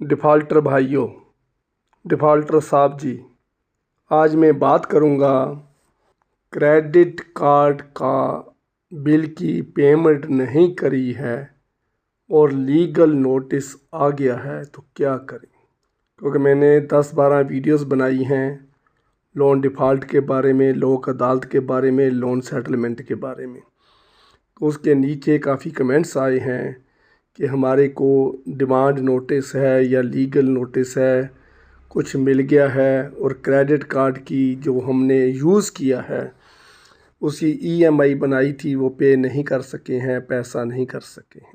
Defaulter भाइयों, defaulter साहब जी, आज मैं बात करूँगा क्रेडिट कार्ड का बिल की पेमेंट नहीं करी है और लीगल नोटिस आ गया है तो क्या करें। क्योंकि मैंने 10-12 वीडियोस बनाई हैं लोन डिफ़ॉल्ट के बारे में, लोक अदालत के बारे में, लोन सेटलमेंट के बारे में। तो उसके नीचे काफ़ी कमेंट्स आए हैं कि हमारे को डिमांड नोटिस है या लीगल नोटिस है, कुछ मिल गया है और क्रेडिट कार्ड की जो हमने यूज़ किया है उसी ईएमआई बनाई थी वो पे नहीं कर सके हैं, पैसा नहीं कर सके हैं,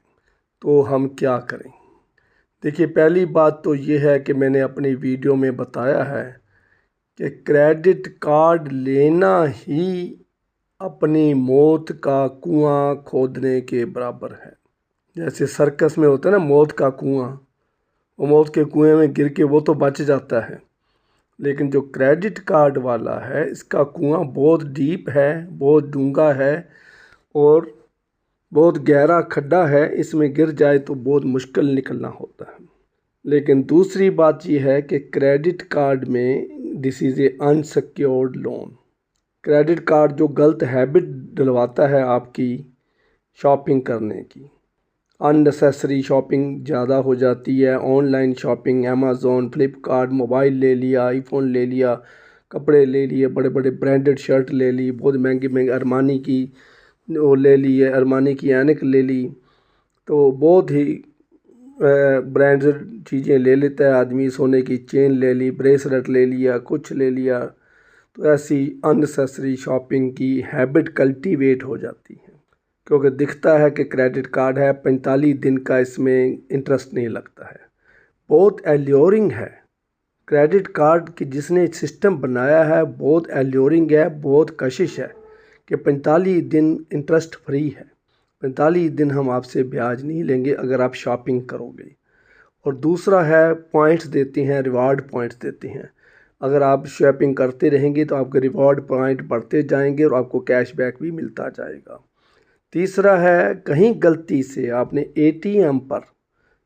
तो हम क्या करें। देखिए, पहली बात तो ये है कि मैंने अपनी वीडियो में बताया है कि क्रेडिट कार्ड लेना ही अपनी मौत का कुआं खोदने के बराबर है। जैसे सर्कस में होता है ना मौत का कुआं, वो मौत के कुएं में गिर के वो तो बच जाता है, लेकिन जो क्रेडिट कार्ड वाला है इसका कुआं बहुत डीप है, बहुत डूंगा है और बहुत गहरा खड्डा है। इसमें गिर जाए तो बहुत मुश्किल निकलना होता है। लेकिन दूसरी बात यह है कि क्रेडिट कार्ड में this is a unsecured loan. Credit card जो गलत हैबिट डलवाता है आपकी शॉपिंग करने की, अननेसेसरी शॉपिंग ज़्यादा हो जाती है। Online shopping, Amazon, Flipkart, mobile ले लिया, आईफोन ले लिया, कपड़े ले लिए, बड़े बड़े ब्रांडेड शर्ट ले ली, बहुत महंगी महंगी अरमानी की वो ले ली है, अरमानी की ऐनक ले ली, तो बहुत ही ब्रांडेड चीज़ें ले लेता है आदमी। सोने की चेन ले ली, ब्रेसलेट ले लिया, कुछ ले लिया, तो ऐसी अननेसेसरी शॉपिंग की हैबिट कल्टीवेट हो जाती है। क्योंकि दिखता है कि क्रेडिट कार्ड है, 45 दिन का इसमें इंटरेस्ट नहीं लगता है। बहुत एल्योरिंग है क्रेडिट कार्ड की, जिसने सिस्टम बनाया है बहुत एल्योरिंग है, बहुत कशिश है कि 45 दिन इंटरेस्ट फ्री है। 45 दिन हम आपसे ब्याज नहीं लेंगे अगर आप शॉपिंग करोगे। और दूसरा है पॉइंट्स देते हैं, रिवार्ड पॉइंट्स देते हैं। अगर आप शॉपिंग करते रहेंगे तो आपके रिवॉर्ड पॉइंट बढ़ते जाएंगे और आपको कैशबैक भी मिलता जाएगा। तीसरा है, कहीं गलती से आपने एटीएम पर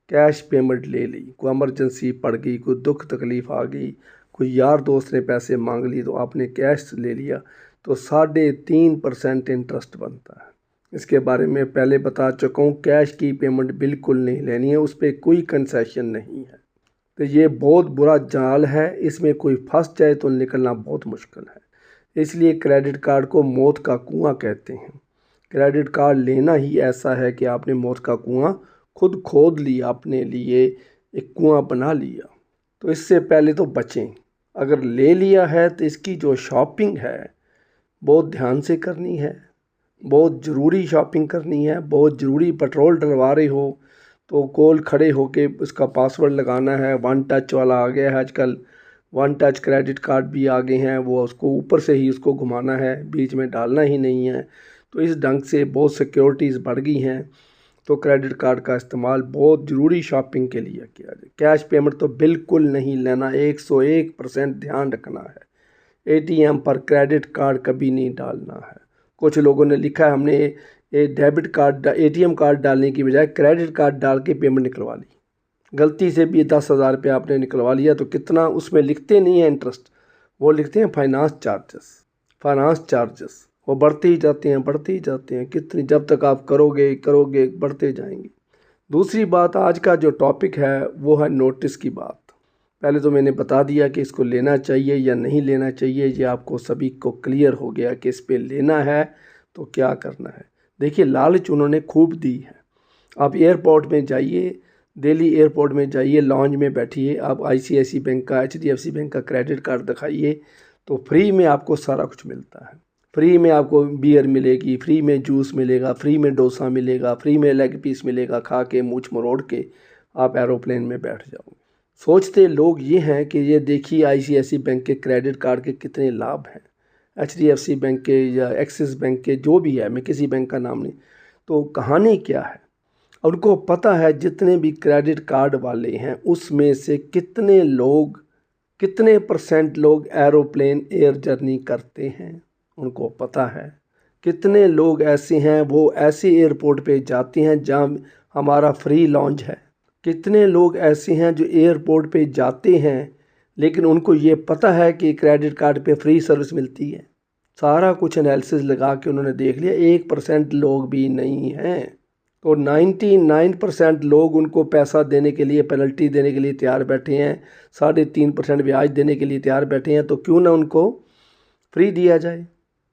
कैश पेमेंट ले ली, कोई इमरजेंसी पड़ गई, कोई दुख तकलीफ़ आ गई, कोई यार दोस्त ने पैसे मांग लिए तो आपने कैश ले लिया, तो 3.5% इंटरेस्ट बनता है। इसके बारे में पहले बता चुका हूँ, कैश की पेमेंट बिल्कुल नहीं लेनी है, उस पर कोई कंसेशन नहीं है। तो ये बहुत बुरा जाल है, इसमें कोई फंस जाए तो निकलना बहुत मुश्किल है। इसलिए क्रेडिट कार्ड को मौत का कुआं कहते हैं। क्रेडिट कार्ड लेना ही ऐसा है कि आपने मौत का कुआं खुद खोद लिया, अपने लिए एक कुआं बना लिया। तो इससे पहले तो बचें। अगर ले लिया है तो इसकी जो शॉपिंग है बहुत ध्यान से करनी है, बहुत ज़रूरी शॉपिंग करनी है। बहुत ज़रूरी पेट्रोल डलवा रहे हो तो गोल खड़े होके उसका पासवर्ड लगाना है। वन टच वाला आ गया है आजकल, वन टच क्रेडिट कार्ड भी आ गए हैं, वो उसको ऊपर से ही उसको घुमाना है, बीच में डालना ही नहीं है। तो इस ढंग से बहुत सिक्योरिटीज़ बढ़ गई हैं। तो क्रेडिट कार्ड का इस्तेमाल बहुत ज़रूरी शॉपिंग के लिए किया जाए। कैश पेमेंट तो बिल्कुल नहीं लेना, 101% ध्यान रखना है। एटीएम पर क्रेडिट कार्ड कभी नहीं डालना है। कुछ लोगों ने लिखा है हमने डेबिट कार्ड, एटीएम कार्ड डालने की बजाय क्रेडिट कार्ड डाल के पेमेंट निकलवा ली। गलती से भी 10,000 रुपये आपने निकलवा लिया तो कितना उसमें लिखते नहीं है इंटरेस्ट, वो लिखते हैं फाइनेंस चार्जेस। फाइनेंस चार्जेस वो बढ़ते ही जाते हैं, बढ़ते ही जाते हैं, कितनी जब तक आप करोगे करोगे बढ़ते जाएंगे। दूसरी बात, आज का जो टॉपिक है वो है नोटिस की बात। पहले तो मैंने बता दिया कि इसको लेना चाहिए या नहीं लेना चाहिए, ये आपको सभी को क्लियर हो गया कि इस पे लेना है तो क्या करना है। देखिए, लालच उन्होंने खूब दी है। आप एयरपोर्ट में जाइए, दिल्ली एयरपोर्ट में जाइए, लॉन्ज में बैठिए, आप आईसीआईसी बैंक का, एचडीएफसी बैंक का क्रेडिट कार्ड दिखाइए तो फ्री में आपको सारा कुछ मिलता है। फ्री में आपको बियर मिलेगी, फ्री में जूस मिलेगा, फ्री में डोसा मिलेगा, फ्री में लेग पीस मिलेगा, खा के मूछ मरोड़ के आप एरोप्लेन में बैठ जाओगे। सोचते लोग ये हैं कि ये देखिए आईसीआईसी बैंक के क्रेडिट कार्ड के कितने लाभ हैं, एचडीएफसी बैंक के या एक्सिस बैंक के, जो भी है, मैं किसी बैंक का नाम नहीं। तो कहानी क्या है, उनको पता है जितने भी क्रेडिट कार्ड वाले हैं उसमें से कितने लोग, कितने परसेंट लोग एरोप्लेन एयर जर्नी करते हैं, उनको पता है। कितने लोग ऐसे हैं वो ऐसे एयरपोर्ट पे जाते हैं जहाँ हमारा फ्री लॉन्च है, कितने लोग ऐसे हैं जो एयरपोर्ट पे जाते हैं लेकिन उनको ये पता है कि क्रेडिट कार्ड पे फ्री सर्विस मिलती है। सारा कुछ एनालिसिस लगा के उन्होंने देख लिया, 1% लोग भी नहीं हैं। तो 99% लोग उनको पैसा देने के लिए, पेनल्टी देने के लिए तैयार बैठे हैं, 3.5% ब्याज देने के लिए तैयार बैठे हैं। तो क्यों ना उनको फ्री दिया जाए।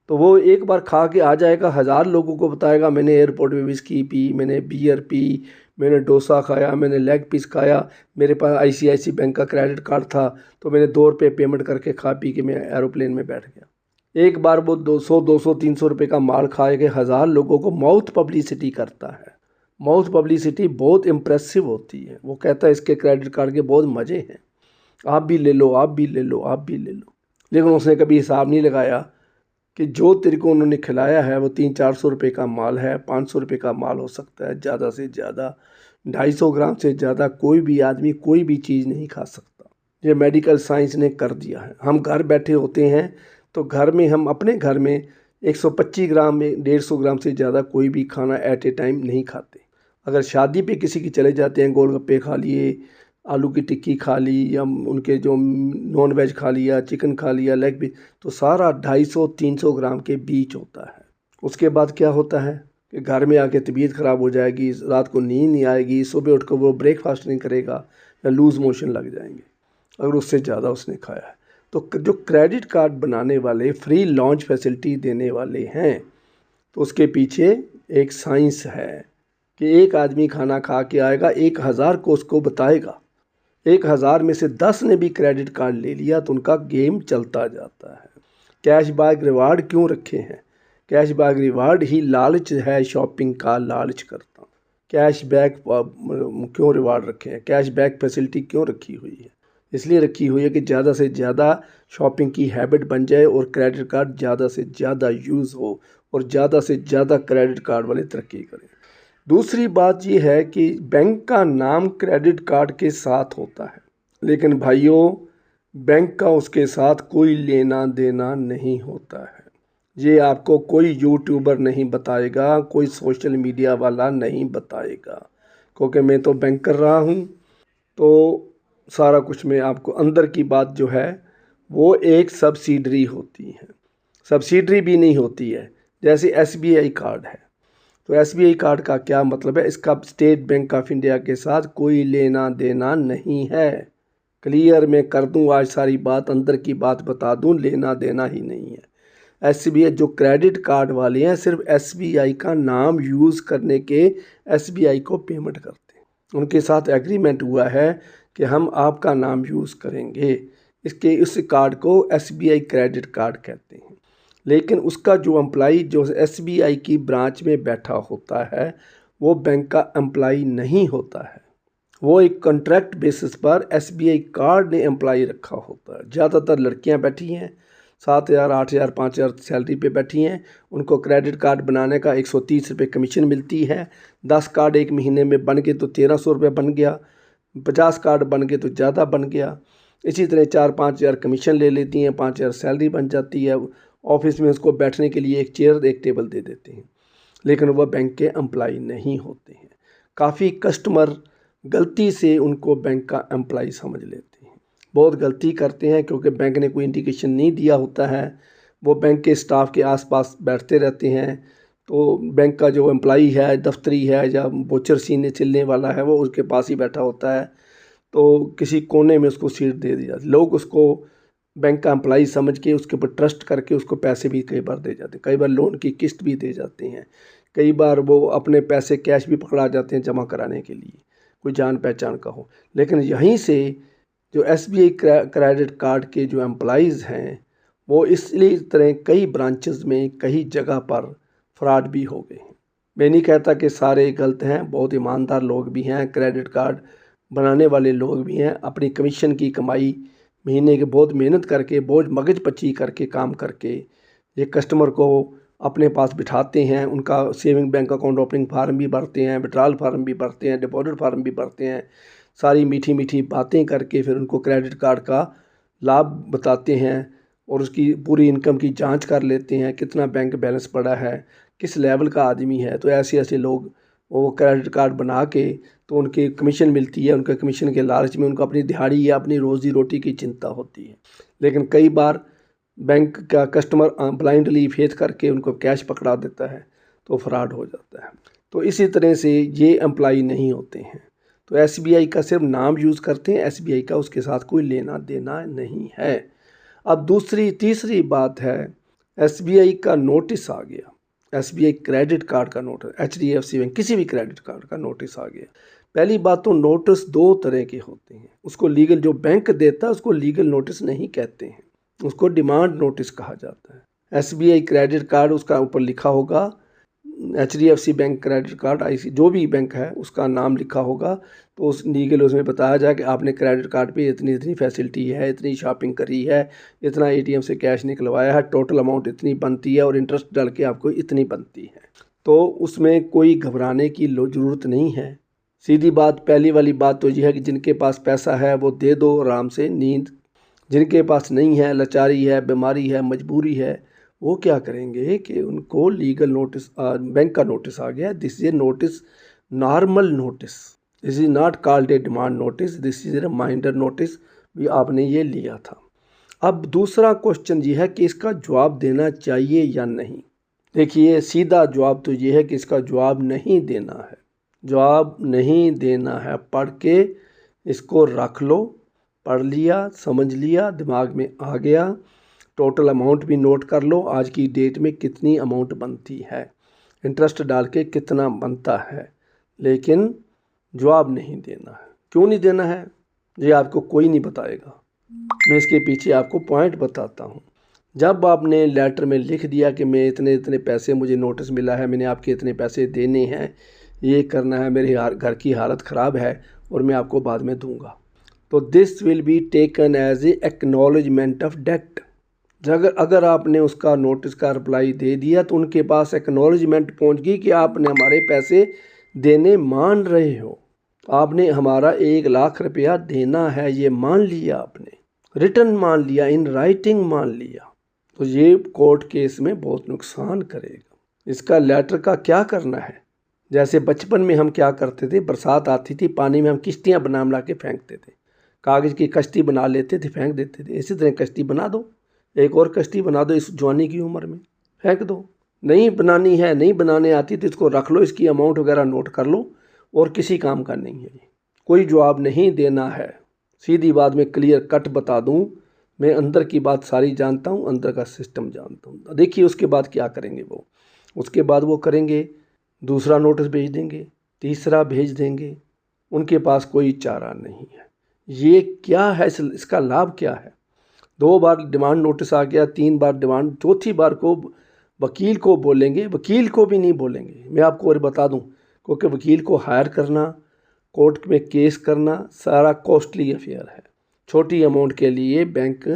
तो वो एक बार खा के आ जाएगा, 1000 लोगों को बताएगा मैंने एयरपोर्ट में विस्की पी, मैंने बियर पी, मैंने डोसा खाया, मैंने लेग पीस खाया, मेरे पास ICICI बैंक का क्रेडिट कार्ड था, तो मैंने 2 रुपये पेमेंट करके खा पी के मैं एरोप्लेन में बैठ गया। एक बार वो 200, 200, 300 रुपये का माल खा के 1000 लोगों को माउथ पब्लिसिटी करता है। माउथ पब्लिसिटी बहुत इम्प्रेसिव होती है। वो कहता है इसके क्रेडिट कार्ड के बहुत मज़े हैं, आप भी ले लो, आप भी ले लो, आप भी ले लो। लेकिन उसने कभी हिसाब नहीं लगाया कि जो तेरे को उन्होंने खिलाया है वो 300-400 रुपये का माल है, 500 रुपये का माल हो सकता है, ज़्यादा से ज़्यादा 250 ग्राम से ज़्यादा कोई भी आदमी कोई भी चीज़ नहीं खा सकता। ये मेडिकल साइंस ने कर दिया है। हम घर बैठे होते हैं तो घर में हम अपने घर में 125 ग्राम में 150 ग्राम से ज़्यादा कोई भी खाना एट ए टाइम नहीं खाते। अगर शादी पे किसी की चले जाते हैं, गोलगप्पे खा लिए, आलू की टिक्की खा ली, या उनके जो नॉन वेज खा लिया, चिकन खा लिया, लेग भी, तो सारा 250-300 ग्राम के बीच होता है। उसके बाद क्या होता है कि घर में आके तबीयत ख़राब हो जाएगी, रात को नींद नहीं आएगी, सुबह उठ कर वो ब्रेकफास्ट नहीं करेगा या लूज़ मोशन लग जाएंगे अगर उससे ज़्यादा उसने खाया है। तो जो क्रेडिट कार्ड बनाने वाले फ्री लॉन्च फैसिलिटी देने वाले हैं, तो उसके पीछे एक साइंस है कि एक आदमी खाना खा के आएगा, 1000 को उसको बताएगा, 1000 में से 10 ने भी क्रेडिट कार्ड ले लिया तो उनका गेम चलता जाता है। कैशबैक रिवार्ड क्यों रखे हैं? कैशबैक रिवार्ड ही लालच है, शॉपिंग का लालच करता। कैशबैक क्यों रिवार्ड रखे हैं? कैशबैक फैसिलिटी क्यों रखी हुई है? इसलिए रखी हुई है कि ज़्यादा से ज़्यादा शॉपिंग की हैबिट बन जाए और क्रेडिट कार्ड ज़्यादा से ज़्यादा यूज़ हो और ज़्यादा से ज़्यादा क्रेडिट कार्ड वाले तरक्की करें। दूसरी बात ये है कि बैंक का नाम क्रेडिट कार्ड के साथ होता है, लेकिन भाइयों बैंक का उसके साथ कोई लेना देना नहीं होता है। ये आपको कोई यूट्यूबर नहीं बताएगा, कोई सोशल मीडिया वाला नहीं बताएगा, क्योंकि मैं तो बैंक कर रहा हूँ। तो सारा कुछ मैं आपको, अंदर की बात जो है वो एक सब्सिडरी होती है, सब्सिडरी भी नहीं होती है। जैसे SBI कार्ड है, तो SBI कार्ड का क्या मतलब है? इसका स्टेट बैंक ऑफ इंडिया के साथ कोई लेना देना नहीं है। क्लियर मैं कर दूं आज सारी बात, अंदर की बात बता दूं, लेना देना ही नहीं है। SBI जो क्रेडिट कार्ड वाले हैं सिर्फ SBI का नाम यूज़ करने के SBI को पेमेंट करते हैं। उनके साथ एग्रीमेंट हुआ है कि हम आपका नाम यूज़ करेंगे। इस कार्ड को SBI क्रेडिट कार्ड कहते हैं। लेकिन उसका जो एम्प्लाई जो SBI की ब्रांच में बैठा होता है वो बैंक का एम्प्लाई नहीं होता है। वो एक कॉन्ट्रैक्ट बेसिस पर SBI कार्ड ने एम्प्लाई रखा होता है। ज़्यादातर लड़कियां बैठी हैं, 7000, 8000, 5000 सैलरी पे बैठी हैं। उनको क्रेडिट कार्ड बनाने का 130 रुपये कमीशन मिलती है। 10 कार्ड एक महीने में बन गए तो 1300 रुपये बन गया, 50 कार्ड बन गए तो ज़्यादा बन गया। इसी तरह 4-5 हज़ार कमीशन ले लेती हैं, 5000 सैलरी बन जाती है। ऑफिस में उसको बैठने के लिए एक चेयर, एक टेबल दे देते हैं, लेकिन वह बैंक के एम्प्लाई नहीं होते हैं। काफ़ी कस्टमर गलती से उनको बैंक का एम्प्लाई समझ लेते हैं, बहुत गलती करते हैं, क्योंकि बैंक ने कोई इंडिकेशन नहीं दिया होता है। वो बैंक के स्टाफ के आसपास बैठते रहते हैं, तो बैंक का जो एम्प्लाई है, दफ्तरी है या बोचर सीने चिलने वाला है, वो उसके पास ही बैठा होता है। तो किसी कोने में उसको सीट दे दी जाती। लोग उसको बैंक का एम्प्लाई समझ के उसके ऊपर ट्रस्ट करके उसको पैसे भी कई बार दे जाते हैं, कई बार लोन की किस्त भी दे जाते हैं, कई बार वो अपने पैसे कैश भी पकड़ा जाते हैं जमा कराने के लिए, कोई जान पहचान का हो। लेकिन यहीं से जो SBI क्रेडिट कार्ड के जो एम्प्लॉइज़ हैं वो इसलिए इस तरह कई ब्रांचेस में कई जगह पर फ्रॉड भी हो गए हैं। मैं नहीं कहता कि सारे गलत हैं, बहुत ईमानदार लोग भी हैं, क्रेडिट कार्ड बनाने वाले लोग भी हैं, अपनी कमीशन की कमाई महीने के बहुत मेहनत करके, बहुत मगज पच्ची करके काम करके ये कस्टमर को अपने पास बिठाते हैं। उनका saving bank account opening form भी भरते हैं, विड्रॉल फार्म भी भरते हैं, डिपॉजिट फार्म भी भरते हैं, सारी मीठी मीठी बातें करके फिर उनको क्रेडिट कार्ड का लाभ बताते हैं और उसकी पूरी इनकम की जांच कर लेते हैं, कितना बैंक बैलेंस पड़ा है, किस लेवल का आदमी है। तो ऐसे ऐसे लोग वो क्रेडिट कार्ड बना के तो उनके कमीशन मिलती है, उनके कमीशन के लालच में उनको अपनी दिहाड़ी या अपनी रोज़ी रोटी की चिंता होती है। लेकिन कई बार बैंक का कस्टमर ब्लाइंडली फेथ करके उनको कैश पकड़ा देता है तो फ्रॉड हो जाता है। तो इसी तरह से ये एम्प्लॉई नहीं होते हैं। तो एसबीआई का सिर्फ नाम यूज़ करते हैं, एसबीआई का उसके साथ कोई लेना देना नहीं है। अब तीसरी बात है, एसबीआई का नोटिस आ गया, एसबीआई क्रेडिट कार्ड का नोटिस, एचडीएफसी बैंक किसी भी क्रेडिट कार्ड का नोटिस आ गया। पहली बात तो नोटिस दो तरह के होते हैं, उसको लीगल जो बैंक देता है उसको लीगल नोटिस नहीं कहते हैं, उसको डिमांड नोटिस कहा जाता है। एसबीआई क्रेडिट कार्ड उसका ऊपर लिखा होगा, HDFC bank credit card, IC जो भी बैंक है उसका नाम लिखा होगा, तो उस लीगल उसमें बताया जाए कि आपने क्रेडिट कार्ड पे इतनी इतनी फैसिलिटी है, इतनी शॉपिंग करी है, इतना एटीएम से कैश निकलवाया है, टोटल अमाउंट इतनी बनती है और इंटरेस्ट डाल के आपको इतनी बनती है। तो उसमें कोई घबराने की ज़रूरत नहीं है। सीधी बात, पहली वाली बात तो यह है कि जिनके पास पैसा है वो दे दो आराम से नींद, जिनके पास नहीं है, लाचारी है, बीमारी है, मजबूरी है, वो क्या करेंगे कि उनको लीगल नोटिस, बैंक का नोटिस आ गया, this is a notice, normal notice, this is not called a demand notice, this is a reminder notice, भी आपने ये लिया था। अब दूसरा क्वेश्चन ये है कि इसका जवाब देना चाहिए या नहीं। देखिए सीधा जवाब तो ये है कि इसका जवाब नहीं देना है, जवाब नहीं देना है। पढ़ के इसको रख लो, पढ़ लिया, समझ लिया, दिमाग में आ गया, टोटल अमाउंट भी नोट कर लो, आज की डेट में कितनी अमाउंट बनती है, इंटरेस्ट डाल के कितना बनता है, लेकिन जवाब नहीं देना है। क्यों नहीं देना है ये आपको कोई नहीं बताएगा, मैं इसके पीछे आपको पॉइंट बताता हूँ। जब आपने लेटर में लिख दिया कि मैं इतने इतने पैसे, मुझे नोटिस मिला है, मैंने आपके इतने पैसे देने हैं, ये करना है, मेरे घर की हालत ख़राब है और मैं आपको बाद में दूंगा, तो this will be taken as a acknowledgement of date. अगर आपने उसका नोटिस का रिप्लाई दे दिया तो उनके पास एक्नॉलेजमेंट पहुंच गई कि आपने हमारे पैसे देने मान रहे हो, आपने हमारा 1 लाख रुपया देना है, ये मान लिया, आपने रिटर्न मान लिया, इन राइटिंग मान लिया, तो ये कोर्ट केस में बहुत नुकसान करेगा। इसका लेटर का क्या करना है, जैसे बचपन में हम क्या करते थे, बरसात आती थी, पानी में हम किश्तियाँ बना के फेंकते थे, कागज़ की कश्ती बना लेते थे, फेंक देते थे। इसी तरह कश्ती बना दो, एक और कश्ती बना दो, इस जवानी की उम्र में फेंक दो। नहीं बनानी है, नहीं बनाने आती तो इसको रख लो, इसकी अमाउंट वगैरह नोट कर लो, और किसी काम का नहीं है। कोई जवाब नहीं देना है, सीधी बात में क्लियर कट बता दूं, मैं अंदर की बात सारी जानता हूं, अंदर का सिस्टम जानता हूं। देखिए उसके बाद क्या करेंगे वो, उसके बाद वो करेंगे, दूसरा नोटिस भेज देंगे, तीसरा भेज देंगे, उनके पास कोई चारा नहीं है। ये क्या है, इसका लाभ क्या है? 2 बार डिमांड नोटिस आ गया, 3 बार डिमांड, चौथी बार को वकील को बोलेंगे, वकील को भी नहीं बोलेंगे। मैं आपको और बता दूं, क्योंकि वकील को हायर करना, कोर्ट में केस करना सारा कॉस्टली अफेयर है। छोटी अमाउंट के लिए बैंक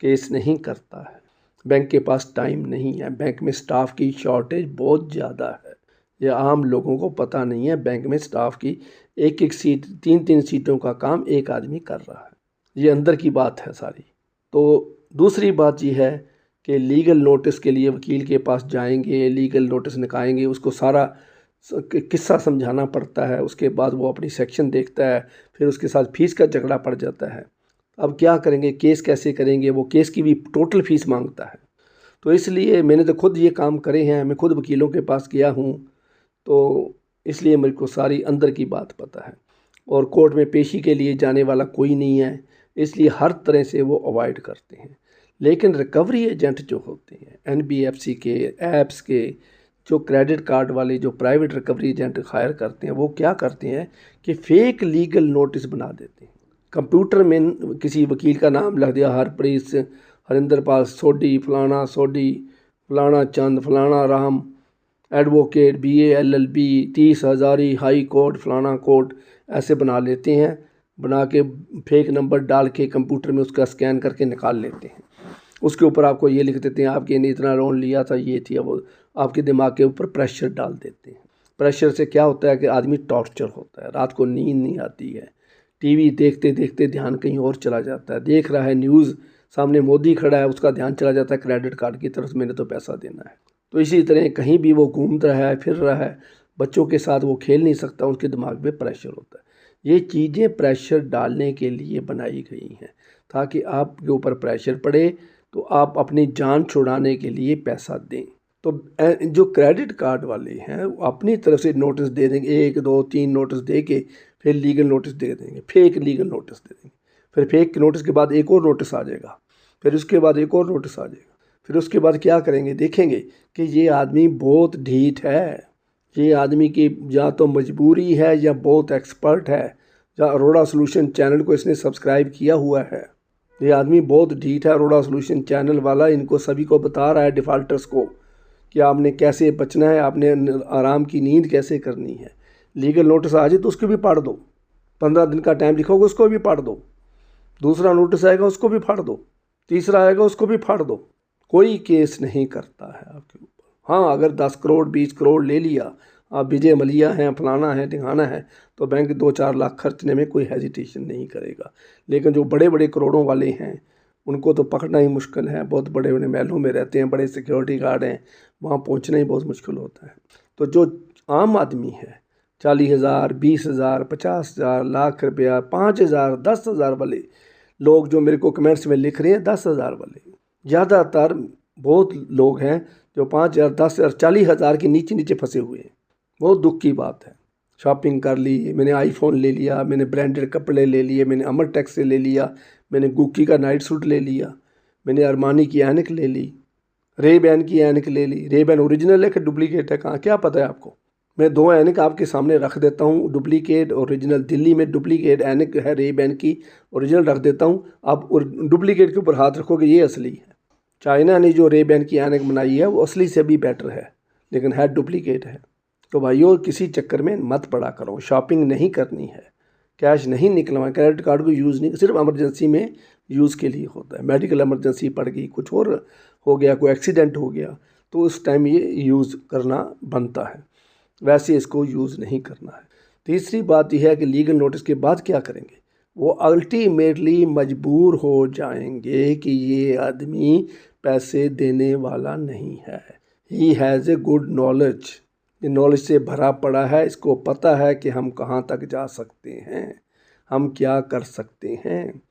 केस नहीं करता है, बैंक के पास टाइम नहीं है, बैंक में स्टाफ की शॉर्टेज बहुत ज़्यादा है, ये आम लोगों को पता नहीं है। बैंक में स्टाफ की एक सीट, 3 सीटों का काम एक आदमी कर रहा है, ये अंदर की बात है सारी। तो दूसरी बात ये है कि लीगल नोटिस के लिए वकील के पास जाएंगे, लीगल नोटिस निकालेंगे, उसको सारा किस्सा समझाना पड़ता है, उसके बाद वो अपनी सेक्शन देखता है, फिर उसके साथ फ़ीस का झगड़ा पड़ जाता है। अब क्या करेंगे, केस कैसे करेंगे, वो केस की भी टोटल फ़ीस मांगता है। तो इसलिए मैंने तो खुद ये काम करे हैं, मैं खुद वकीलों के पास गया हूँ, तो इसलिए मेरे को सारी अंदर की बात पता है। और कोर्ट में पेशी के लिए जाने वाला कोई नहीं है, इसलिए हर तरह से वो अवॉइड करते हैं। लेकिन रिकवरी एजेंट जो होते हैं, एनबीएफसी के, ऐप्स के, जो क्रेडिट कार्ड वाले जो प्राइवेट रिकवरी एजेंट हायर करते हैं, वो क्या करते हैं कि फ़ेक लीगल नोटिस बना देते हैं। कंप्यूटर में किसी वकील का नाम लग दिया, हरप्रीत हरिंदर पाल सोडी, फलाना सोडी, फलाना चंद, फलाना Ram, advocate, BA LLB, 30 Hazari, high court, फलाना कोर्ट, ऐसे बना लेते हैं, बना के फेक नंबर डाल के कंप्यूटर में उसका स्कैन करके निकाल लेते हैं। उसके ऊपर आपको ये लिख देते हैं आपके ने इतना लोन लिया था, ये थी, वो आपके दिमाग के ऊपर प्रेशर डाल देते हैं। प्रेशर से क्या होता है कि आदमी टॉर्चर होता है, रात को नींद नहीं आती है, टीवी देखते देखते ध्यान कहीं और चला जाता है, देख रहा है न्यूज़, सामने मोदी खड़ा है, उसका ध्यान चला जाता है क्रेडिट कार्ड की तरफ, मैंने तो पैसा देना है। तो इसी तरह कहीं भी वो घूम रहा है, फिर रहा है, बच्चों के साथ वो खेल नहीं सकता, उसके दिमाग में प्रेशर होता है। ये चीज़ें प्रेशर डालने के लिए बनाई गई हैं ताकि आपके ऊपर प्रेशर पड़े तो आप अपनी जान छुड़ाने के लिए पैसा दें। तो जो क्रेडिट कार्ड वाले हैं वो अपनी तरफ से नोटिस दे देंगे, 1 2 3 नोटिस दे के फिर लीगल नोटिस दे देंगे, फेक लीगल नोटिस दे देंगे, फिर फेक नोटिस के बाद एक और नोटिस आ जाएगा, फिर उसके बाद एक और नोटिस आ जाएगा, फिर उसके बाद क्या करेंगे, देखेंगे कि ये आदमी बहुत ढीठ है, ये आदमी की या तो मजबूरी है या बहुत एक्सपर्ट है, या अरोड़ा सॉल्यूशन चैनल को इसने सब्सक्राइब किया हुआ है, ये आदमी बहुत ढीठ है। अरोड़ा सॉल्यूशन चैनल वाला इनको सभी को बता रहा है, डिफ़ॉल्टर्स को, कि आपने कैसे बचना है, आपने आराम की नींद कैसे करनी है। लीगल नोटिस आ जाए तो उसको भी फाड़ दो, 15 दिन का टाइम लिखा होगा उसको भी फाड़ दो, दूसरा नोटिस आएगा उसको भी फाड़ दो, तीसरा आएगा उसको भी फाड़ दो। कोई केस नहीं करता है आपके ऊपर। हाँ, अगर 10 करोड़ 20 करोड़ ले लिया, आप विजय मलिया हैं, फलाना है, ढिंगाना है, तो बैंक 2-4 लाख खर्चने में कोई हेजिटेशन नहीं करेगा। लेकिन जो बड़े बड़े करोड़ों वाले हैं उनको तो पकड़ना ही मुश्किल है, बहुत बड़े बड़े महलों में रहते हैं, बड़े सिक्योरिटी गार्ड हैं, वहाँ पहुँचना ही बहुत मुश्किल होता है। तो जो आम आदमी है, 40,000 20,000 50,000 लाख रुपया, 5,000 10,000 वाले लोग जो मेरे को कमेंट्स में लिख रहे हैं, 10,000 वाले ज़्यादातर, बहुत लोग हैं जो 5,000 10,000 40,000 के नीचे नीचे फंसे हुए हैं। बहुत दुख की बात है। शॉपिंग कर ली, मैंने आईफोन ले लिया, मैंने ब्रांडेड कपड़े ले लिए, मैंने अमर टेक्स से ले लिया, मैंने गुक्की का नाइट सूट ले लिया, मैंने अरमानी की ऐनक ले ली, रे बैन की ऐनक ले ली। रे बैन ओरिजिनल है कि डुप्लीकेट है, कहाँ क्या पता है आपको। मैं 2 ऐनक आपके सामने रख देता हूँ, डुप्लीकेट ओरिजिनल। दिल्ली में डुप्लीकेट ऐनक है रे बैन की, ओरिजिनल रख देता हूँ, आप डुप्लीकेट के ऊपर हाथ रखोगे ये असली है। चाइना ने जो रे बैन की ऐनक बनाई है वो असली से भी बेटर है, लेकिन है डुप्लीकेट है। तो भाइयों, किसी चक्कर में मत पड़ा करो, शॉपिंग नहीं करनी है, कैश नहीं निकलवाएं, क्रेडिट कार्ड को यूज़ नहीं, सिर्फ इमरजेंसी में यूज़ के लिए होता है। मेडिकल इमरजेंसी पड़ गई, कुछ और हो गया, कोई एक्सीडेंट हो गया, तो उस टाइम ये यूज़ करना बनता है, वैसे इसको यूज़ नहीं करना है। तीसरी बात यह है कि लीगल नोटिस के बाद क्या करेंगे, वो अल्टीमेटली मजबूर हो जाएंगे कि ये आदमी पैसे देने वाला नहीं है। He has a good knowledge, ये नॉलेज से भरा पड़ा है, इसको पता है कि हम कहाँ तक जा सकते हैं, हम क्या कर सकते हैं।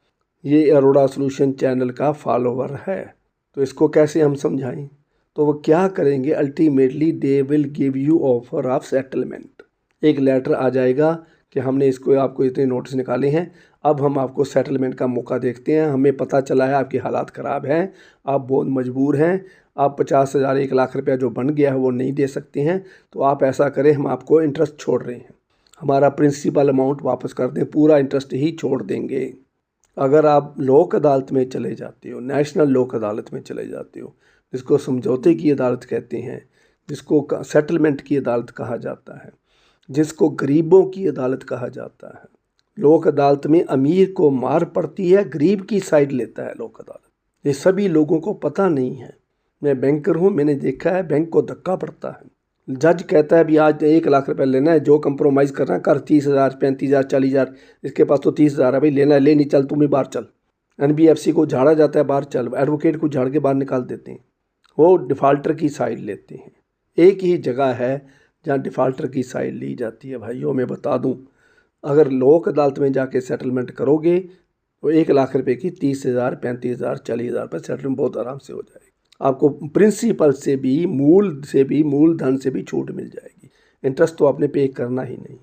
ये अरोड़ा सॉल्यूशन चैनल का फॉलोवर है, तो इसको कैसे हम समझाएं। तो वो क्या करेंगे, ultimately they will give you offer of settlement. एक लेटर आ जाएगा कि हमने इसको आपको इतने नोटिस निकाले हैं, अब हम आपको सेटलमेंट का मौका देखते हैं, हमें पता चला है आपके हालात ख़राब हैं, आप बहुत मजबूर हैं, आप 50,000 1 लाख रुपया जो बन गया है वो नहीं दे सकते हैं, तो आप ऐसा करें, हम आपको इंटरेस्ट छोड़ रहे हैं, हमारा प्रिंसिपल अमाउंट वापस कर दें, पूरा इंटरेस्ट ही छोड़ देंगे। अगर आप लोक अदालत में चले जाते हो, नेशनल लोक अदालत में चले जाते हो, जिसको समझौते की अदालत कहते हैं, जिसको सेटलमेंट की अदालत कहा जाता है, जिसको गरीबों की अदालत कहा जाता है, लोक अदालत में अमीर को मार पड़ती है, गरीब की साइड लेता है लोक अदालत। ये सभी लोगों को पता नहीं है। मैं बैंकर हूँ, मैंने देखा है बैंक को धक्का पड़ता है। जज कहता है भी आज 1 लाख रुपए लेना है, जो कंप्रोमाइज़ करना है कर, 30,000 35,000 40,000, इसके पास तो 30,000 है भाई, लेना है ले, नहीं चल तुम ही बाहर चल। NBFC को झाड़ा जाता है बाहर चल, एडवोकेट को झाड़ के बाहर निकाल देते हैं, वो डिफ़ॉल्टर की साइड लेते हैं। एक ही जगह है जहाँ डिफ़ॉल्टर की साइड ली जाती है। भाइयों, मैं बता दूँ, अगर लोक अदालत में जाके सेटलमेंट करोगे तो 1 लाख रुपए की 30,000 35,000 40,000 पर सेटलमेंट बहुत आराम से हो जाएगी। आपको प्रिंसिपल से भी, मूलधन से भी छूट मिल जाएगी, इंटरेस्ट तो आपने पे करना ही नहीं।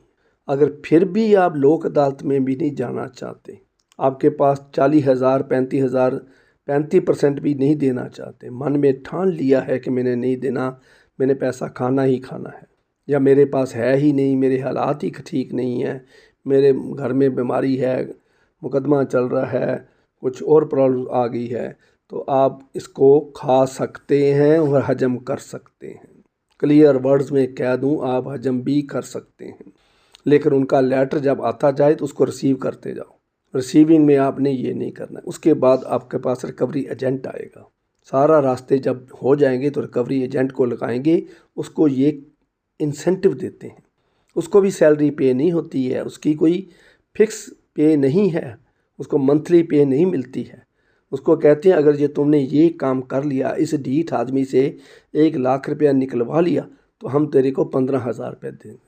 अगर फिर भी आप लोक अदालत में भी नहीं जाना चाहते, आपके पास 40,000 35,000 35% भी नहीं देना चाहते, मन में ठान लिया है कि मैंने नहीं देना, मैंने पैसा खाना ही खाना है, या मेरे पास है ही नहीं, मेरे हालात ही ठीक नहीं है, मेरे घर में बीमारी है, मुकदमा चल रहा है, कुछ और प्रॉब्लम आ गई है, तो आप इसको खा सकते हैं और हजम कर सकते हैं। क्लियर वर्ड्स में कह दूं, आप हजम भी कर सकते हैं, लेकिन उनका लेटर जब आता जाए तो उसको रिसीव करते जाओ। रिसीविंग में आपने ये नहीं करना है। उसके बाद आपके पास रिकवरी एजेंट आएगा, सारा रास्ते जब हो जाएंगे तो रिकवरी एजेंट को लगाएंगे, उसको ये इंसेंटिव देते हैं, उसको भी सैलरी पे नहीं होती है, उसकी कोई फिक्स पे नहीं है, उसको मंथली पे नहीं मिलती है। उसको कहते हैं अगर ये तुमने ये काम कर लिया, इस ढीठ आदमी से 1 लाख रुपया निकलवा लिया, तो हम तेरे को 15,000 रुपये देंगे।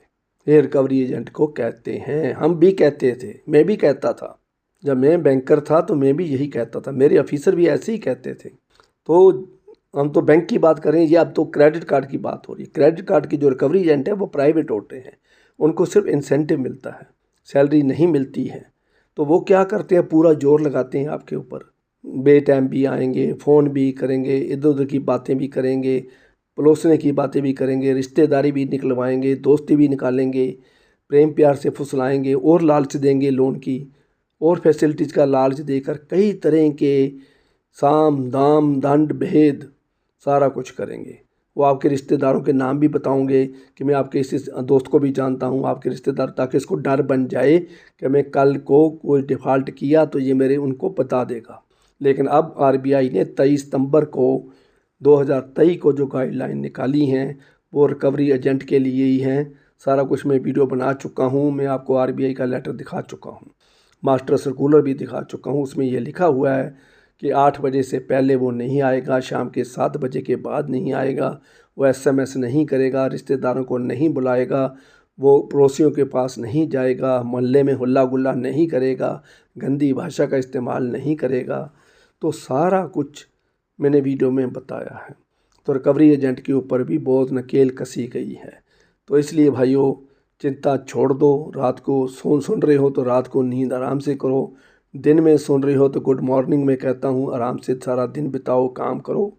ये रिकवरी एजेंट को कहते हैं। हम भी कहते थे, मैं भी कहता था, जब मैं बैंकर था तो मैं भी यही कहता था, मेरे ऑफिसर भी ऐसे ही कहते थे। तो हम तो बैंक की बात करें, ये अब तो क्रेडिट कार्ड की बात हो रही है। क्रेडिट कार्ड की जो रिकवरी एजेंट है वो प्राइवेट होते हैं, उनको सिर्फ इंसेंटिव मिलता है, सैलरी नहीं मिलती है। तो वो क्या करते हैं, पूरा जोर लगाते हैं आपके ऊपर, बे टाइम भी आएंगे, फ़ोन भी करेंगे, इधर उधर की बातें भी करेंगे, पलोसने की बातें भी करेंगे, रिश्तेदारी भी निकलवाएंगे, दोस्ती भी निकालेंगे, प्रेम प्यार से फुसलाएंगे और लालच देंगे लोन की और फैसिलिटीज़ का लालच देकर कई तरह के साम दाम दंड भेद सारा कुछ करेंगे। वो आपके रिश्तेदारों के नाम भी बताओगे कि मैं आपके इस दोस्त को भी जानता हूँ, आपके रिश्तेदार, ताकि इसको डर बन जाए कि मैं कल को कोई डिफ़ॉल्ट किया तो ये मेरे उनको बता देगा। लेकिन अब आरबीआई ने 23 सितंबर को 2023 को जो गाइडलाइन निकाली हैं वो रिकवरी एजेंट के लिए ही हैं। सारा कुछ मैं वीडियो बना चुका हूँ, मैं आपको आरबीआई का लेटर दिखा चुका हूँ, मास्टर सर्कुलर भी दिखा चुका हूँ। उसमें ये लिखा हुआ है कि 8 बजे से पहले वो नहीं आएगा, शाम के 7 बजे के बाद नहीं आएगा, वो SMS नहीं करेगा, रिश्तेदारों को नहीं बुलाएगा, वो पड़ोसियों के पास नहीं जाएगा, मोहल्ले में हुल्ला गुल्ला नहीं करेगा, गंदी भाषा का इस्तेमाल नहीं करेगा। तो सारा कुछ मैंने वीडियो में बताया है। तो रिकवरी एजेंट के ऊपर भी बहुत नकेल कसी गई है। तो इसलिए भाइयों, चिंता छोड़ दो। रात को सुन रहे हो तो रात को नींद आराम से करो, दिन में सुन रहे हो तो गुड मॉर्निंग में कहता हूँ, आराम से सारा दिन बिताओ, काम करो।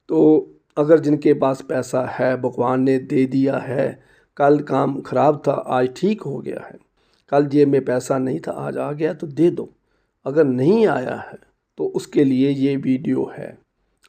तो अगर जिनके पास पैसा है, भगवान ने दे दिया है, कल काम ख़राब था आज ठीक हो गया है, कल जेब में पैसा नहीं था आज आ गया, तो दे दो। अगर नहीं आया है तो उसके लिए ये वीडियो है।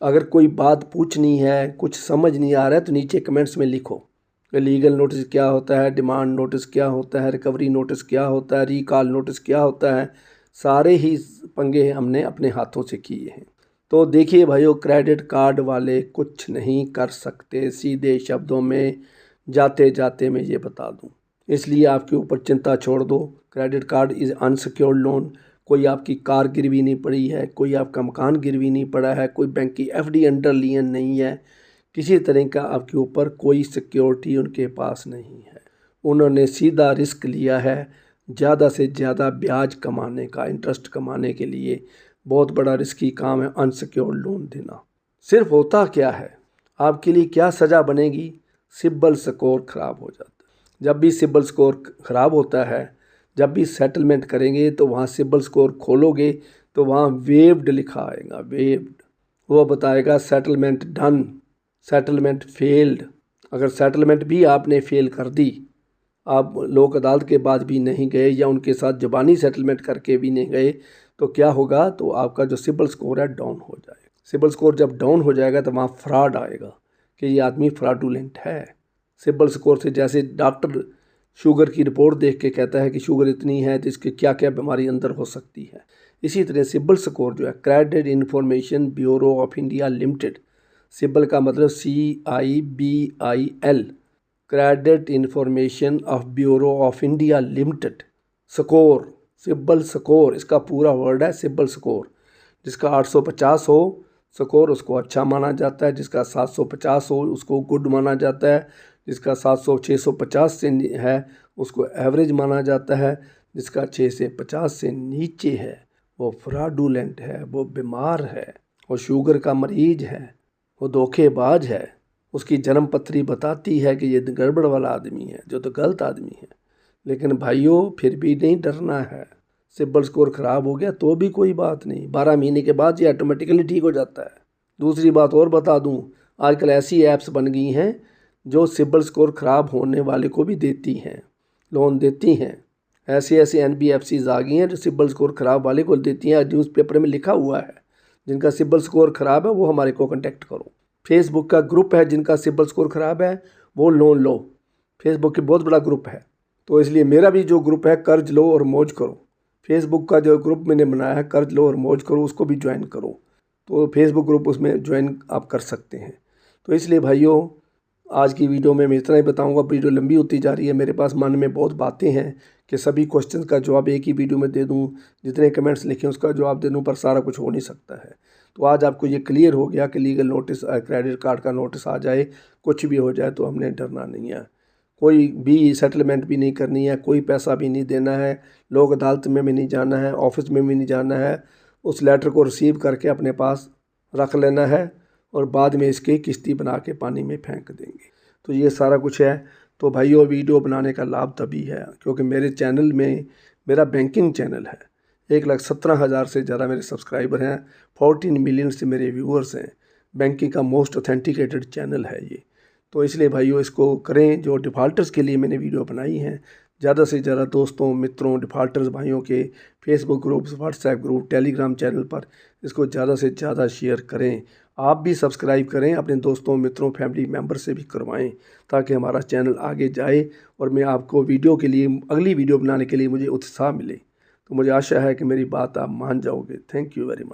अगर कोई बात पूछनी है, कुछ समझ नहीं आ रहा है, तो नीचे कमेंट्स में लिखो। लीगल नोटिस क्या होता है, डिमांड नोटिस क्या होता है, रिकवरी नोटिस क्या होता है, रिकॉल नोटिस क्या होता है, सारे ही पंगे हमने अपने हाथों से किए हैं। तो देखिए भाइयों, क्रेडिट कार्ड वाले कुछ नहीं कर सकते, सीधे शब्दों में जाते जाते मैं ये बता दूं। इसलिए आपके ऊपर चिंता छोड़ दो। Credit card is unsecured loan. कोई आपकी कार गिरवी नहीं पड़ी है, कोई आपका मकान गिरवी नहीं पड़ा है, कोई बैंक की FD अंडरलियन नहीं है, किसी तरह का आपके ऊपर कोई सिक्योरिटी उनके पास नहीं है। उन्होंने सीधा रिस्क लिया है ज़्यादा से ज़्यादा ब्याज कमाने का, इंटरेस्ट कमाने के लिए। बहुत बड़ा रिस्की काम है अनसिक्योर्ड लोन देना। सिर्फ होता क्या है, आपके लिए क्या सज़ा बनेगी, सिबिल स्कोर ख़राब हो जाता है। जब भी सिबिल स्कोर ख़राब होता है, जब भी सेटलमेंट करेंगे तो वहाँ सिबिल स्कोर खोलोगे तो वहाँ वेव्ड लिखा आएगा, वेव्ड। वो बताएगा सेटलमेंट डन, सेटलमेंट फेल्ड। अगर सेटलमेंट भी आपने फेल कर दी, आप लोक अदालत के बाद भी नहीं गए या उनके साथ ज़बानी सेटलमेंट करके भी नहीं गए, तो क्या होगा, तो आपका जो सिबिल स्कोर है डाउन हो जाएगा। सिबिल स्कोर जब डाउन हो जाएगा तो वहाँ फ्रॉड आएगा कि ये आदमी फ्रॉडुलेंट है। सिबिल स्कोर से जैसे डॉक्टर शुगर की रिपोर्ट देख के कहता है कि शुगर इतनी है तो इसके क्या क्या बीमारी अंदर हो सकती है, इसी तरह सिबिल स्कोर जो है, credit information bureau of India limited, CIBIL का मतलब CIBIL, credit information of bureau of India limited, score, CIBIL score, इसका पूरा वर्ड है सिबिल स्कोर। जिसका 850 हो स्कोर उसको अच्छा माना जाता है, जिसका 750 हो उसको गुड माना जाता है, जिसका 700-650 से है उसको एवरेज माना जाता है, जिसका 6 से 50 से नीचे है वो फ्रॉडुलेंट है, वो बीमार है, वो शुगर का मरीज है, वो धोखेबाज है। उसकी जन्म पत्री बताती है कि ये गड़बड़ वाला आदमी है, जो तो गलत आदमी है। लेकिन भाइयों, फिर भी नहीं डरना है। सिबिल स्कोर ख़राब हो गया तो भी कोई बात नहीं, 12 महीने के बाद ये ऑटोमेटिकली ठीक हो जाता है। दूसरी बात और बता दूं, आजकल ऐसी ऐप्स बन गई हैं जो सिबिल स्कोर ख़राब होने वाले को भी देती हैं, लोन देती हैं। ऐसी ऐसी NBFCs आ गई हैं जो सिबिल स्कोर ख़राब वाले को देती हैं। न्यूज़पेपर में लिखा हुआ है, जिनका सिबिल स्कोर ख़राब है वो हमारे को कॉन्टेक्ट करो। फेसबुक का ग्रुप है, जिनका सिबिल स्कोर ख़राब है वो लोन लो। फेसबुक की बहुत बड़ा ग्रुप है, तो इसलिए मेरा भी जो ग्रुप है कर्ज लो और मौज करो, फेसबुक का जो ग्रुप मैंने बनाया है कर्ज लो और मौज करो, उसको भी ज्वाइन करो। तो फेसबुक ग्रुप उसमें ज्वाइन आप कर सकते हैं। तो इसलिए भाइयों, आज की वीडियो में मैं इतना ही बताऊंगा। वीडियो लंबी होती जा रही है, मेरे पास मन में बहुत बातें हैं कि सभी क्वेश्चंस का जवाब एक ही वीडियो में दे दूं, जितने कमेंट्स लिखे उसका जवाब दे दूं, पर सारा कुछ हो नहीं सकता है। तो आज आपको ये क्लियर हो गया कि लीगल नोटिस, क्रेडिट कार्ड का नोटिस आ जाए, कुछ भी हो जाए तो हमने डरना नहीं है, कोई भी सेटलमेंट भी नहीं करनी है, कोई पैसा भी नहीं देना है, लोक अदालत में भी नहीं जाना है, ऑफिस में भी नहीं जाना है। उस लेटर को रिसीव करके अपने पास रख लेना है और बाद में इसकी किश्ती बना के पानी में फेंक देंगे। तो ये सारा कुछ है। तो भाइयों, वीडियो बनाने का लाभ तभी है क्योंकि मेरे चैनल में, मेरा बैंकिंग चैनल है, 1,17,000 से ज़्यादा मेरे सब्सक्राइबर हैं, 14 मिलियन से मेरे व्यूअर्स हैं। बैंकिंग का मोस्ट ऑथेंटिकेटेड चैनल है ये। तो इसलिए भाइयों इसको करें। जो डिफ़ॉल्टर्स के लिए मैंने वीडियो बनाई हैं, ज़्यादा से ज़्यादा दोस्तों, मित्रों, डिफ़ॉल्टर्स भाइयों के Facebook groups, WhatsApp group, Telegram channel पर इसको ज़्यादा से ज़्यादा शेयर करें। आप भी सब्सक्राइब करें, अपने दोस्तों, मित्रों, फैमिली मेम्बर से भी करवाएं ताकि हमारा चैनल आगे जाए और मैं आपको वीडियो के लिए, अगली वीडियो बनाने के लिए मुझे उत्साह मिले। तो मुझे आशा है कि मेरी बात आप मान जाओगे। Thank you very much.